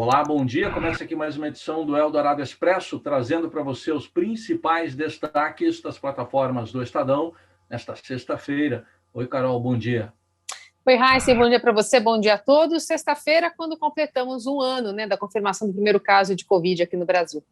Olá, bom dia. Começa aqui mais uma edição do Eldorado Expresso, trazendo para você os principais destaques das plataformas do Estadão nesta sexta-feira. Oi, Carol, bom dia. Oi, Raíssa, bom dia para você, bom dia a todos. Sexta-feira, quando completamos um ano, da confirmação do primeiro caso de Covid aqui no Brasil.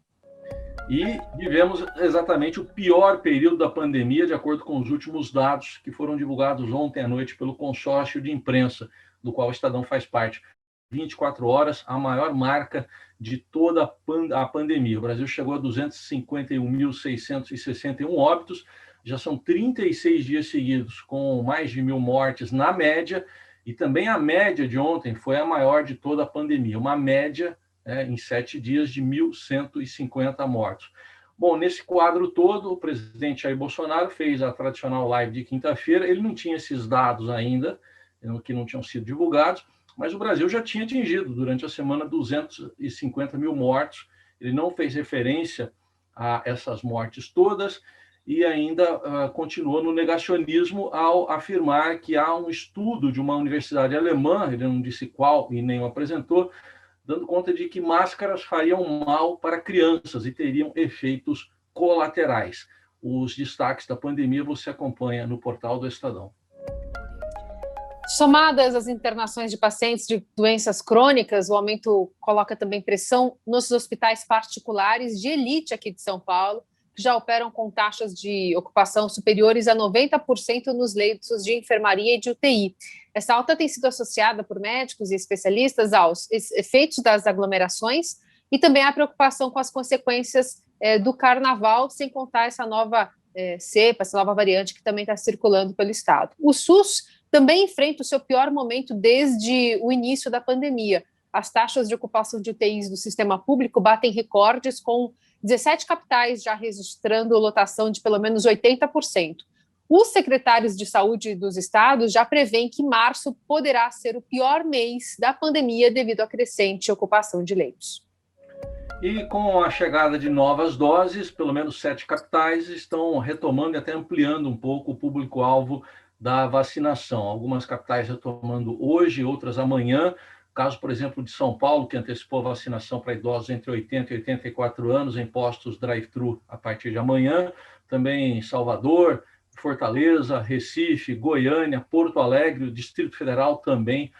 E vivemos exatamente o pior período da pandemia, de acordo com os últimos dados que foram divulgados ontem à noite pelo consórcio de imprensa, do qual o Estadão faz parte. 24 horas, a maior marca de toda a pandemia. O Brasil chegou a 251.661 óbitos, já são 36 dias seguidos com mais de 1.000 mortes na média, e também a média de ontem foi a maior de toda a pandemia, uma média em 7 dias de 1.150 mortos. Bom, nesse quadro todo, o presidente Jair Bolsonaro fez a tradicional live de quinta-feira. Ele não tinha esses dados ainda, que não tinham sido divulgados, mas o Brasil já tinha atingido durante a semana 250 mil mortos. Ele não fez referência a essas mortes todas e ainda continuou no negacionismo ao afirmar que há um estudo de uma universidade alemã, ele não disse qual e nem o apresentou, dando conta de que máscaras fariam mal para crianças e teriam efeitos colaterais. Os destaques da pandemia você acompanha no portal do Estadão. Somadas as internações de pacientes de doenças crônicas, o aumento coloca também pressão nos hospitais particulares de elite aqui de São Paulo, que já operam com taxas de ocupação superiores a 90% nos leitos de enfermaria e de UTI. Essa alta tem sido associada por médicos e especialistas aos efeitos das aglomerações e também à preocupação com as consequências do carnaval, sem contar essa nova cepa, essa nova variante que também está circulando pelo estado. O SUS também enfrenta o seu pior momento desde o início da pandemia. As taxas de ocupação de UTIs do sistema público batem recordes, com 17 capitais já registrando lotação de pelo menos 80%. Os secretários de saúde dos estados já prevêem que março poderá ser o pior mês da pandemia devido à crescente ocupação de leitos. E com a chegada de novas doses, pelo menos 7 capitais estão retomando e até ampliando um pouco o público-alvo da vacinação. Algumas capitais retomando hoje, outras amanhã. Caso, por exemplo, de São Paulo, que antecipou a vacinação para idosos entre 80 e 84 anos em postos drive-thru a partir de amanhã. Também Salvador, Fortaleza, Recife, Goiânia, Porto Alegre, o Distrito Federal também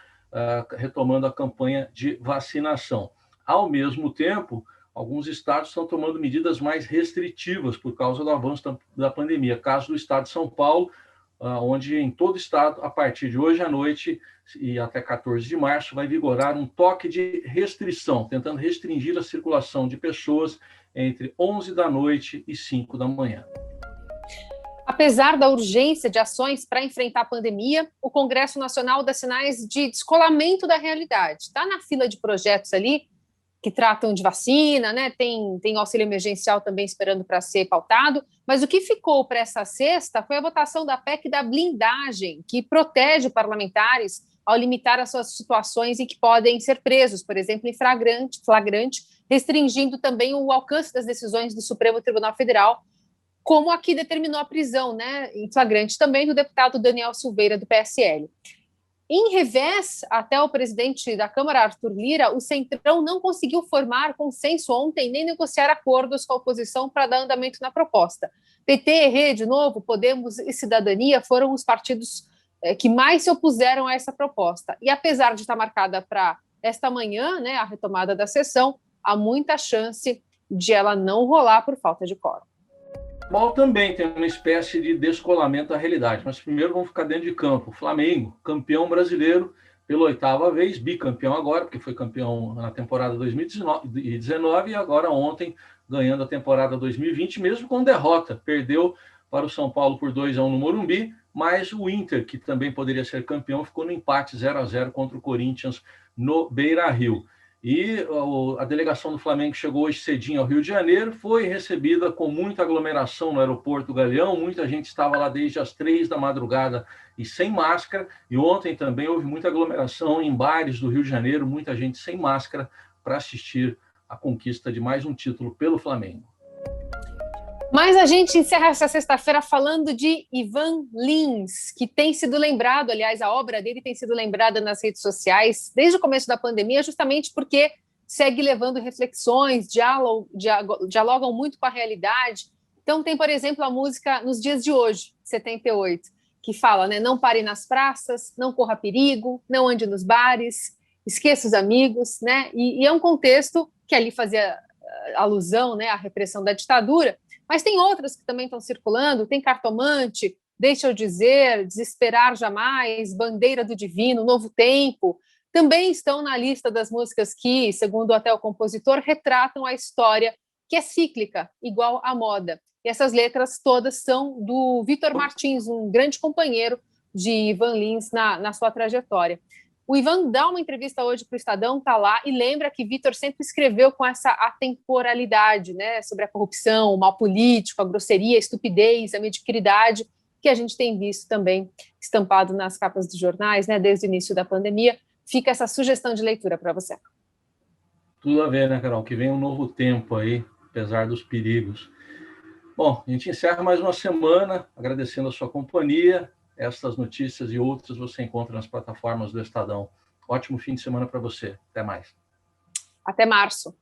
retomando a campanha de vacinação. Ao mesmo tempo, alguns estados estão tomando medidas mais restritivas por causa do avanço da pandemia. Caso do estado de São Paulo, onde em todo o estado, a partir de hoje à noite e até 14 de março, vai vigorar um toque de restrição, tentando restringir a circulação de pessoas entre 11 da noite e 5 da manhã. Apesar da urgência de ações para enfrentar a pandemia, o Congresso Nacional dá sinais de descolamento da realidade. Está na fila de projetos ali que tratam de vacina, tem auxílio emergencial também esperando para ser pautado, mas o que ficou para essa sexta foi a votação da PEC da blindagem, que protege parlamentares ao limitar as suas situações em que podem ser presos, por exemplo, em flagrante, restringindo também o alcance das decisões do Supremo Tribunal Federal, como aqui determinou a prisão, em flagrante também do deputado Daniel Silveira, do PSL. Em revés, até o presidente da Câmara, Arthur Lira, o Centrão não conseguiu formar consenso ontem nem negociar acordos com a oposição para dar andamento na proposta. PT, Rede, Novo, Podemos e Cidadania foram os partidos que mais se opuseram a essa proposta. E apesar de estar marcada para esta manhã, a retomada da sessão, há muita chance de ela não rolar por falta de quórum. Bom, também tem uma espécie de descolamento da realidade, mas primeiro vamos ficar dentro de campo. Flamengo, campeão brasileiro pela 8ª vez, bicampeão agora, porque foi campeão na temporada 2019 e agora ontem ganhando a temporada 2020, mesmo com derrota. Perdeu para o São Paulo por 2-1 no Morumbi, mas o Inter, que também poderia ser campeão, ficou no empate 0-0 contra o Corinthians no Beira-Rio. E a delegação do Flamengo chegou hoje cedinho ao Rio de Janeiro, foi recebida com muita aglomeração no aeroporto Galeão, muita gente estava lá desde as 3 da madrugada e sem máscara, e ontem também houve muita aglomeração em bares do Rio de Janeiro, muita gente sem máscara para assistir à conquista de mais um título pelo Flamengo. Mas a gente encerra essa sexta-feira falando de Ivan Lins, que tem sido lembrado, aliás, a obra dele tem sido lembrada nas redes sociais desde o começo da pandemia, justamente porque segue levando reflexões, dialogam muito com a realidade. Então, tem, por exemplo, a música Nos Dias de Hoje, 78, que fala, né, não pare nas praças, não corra perigo, não ande nos bares, esqueça os amigos, né? E é um contexto que ali fazia alusão, né, à repressão da ditadura, mas tem outras que também estão circulando, tem Cartomante, Deixa eu Dizer, Desesperar Jamais, Bandeira do Divino, Novo Tempo, também estão na lista das músicas que, segundo até o compositor, retratam a história, que é cíclica, igual à moda. E essas letras todas são do Vitor Martins, um grande companheiro de Ivan Lins na sua trajetória. O Ivan dá uma entrevista hoje para o Estadão, está lá, e lembra que Vitor sempre escreveu com essa atemporalidade, né, sobre a corrupção, o mal político, a grosseria, a estupidez, a mediocridade, que a gente tem visto também estampado nas capas dos jornais, né, desde o início da pandemia. Fica essa sugestão de leitura para você. Tudo a ver, né, Carol? Que vem um novo tempo aí, apesar dos perigos. Bom, a gente encerra mais uma semana, agradecendo a sua companhia. Estas notícias e outras você encontra nas plataformas do Estadão. Ótimo fim de semana para você. Até mais. Até março.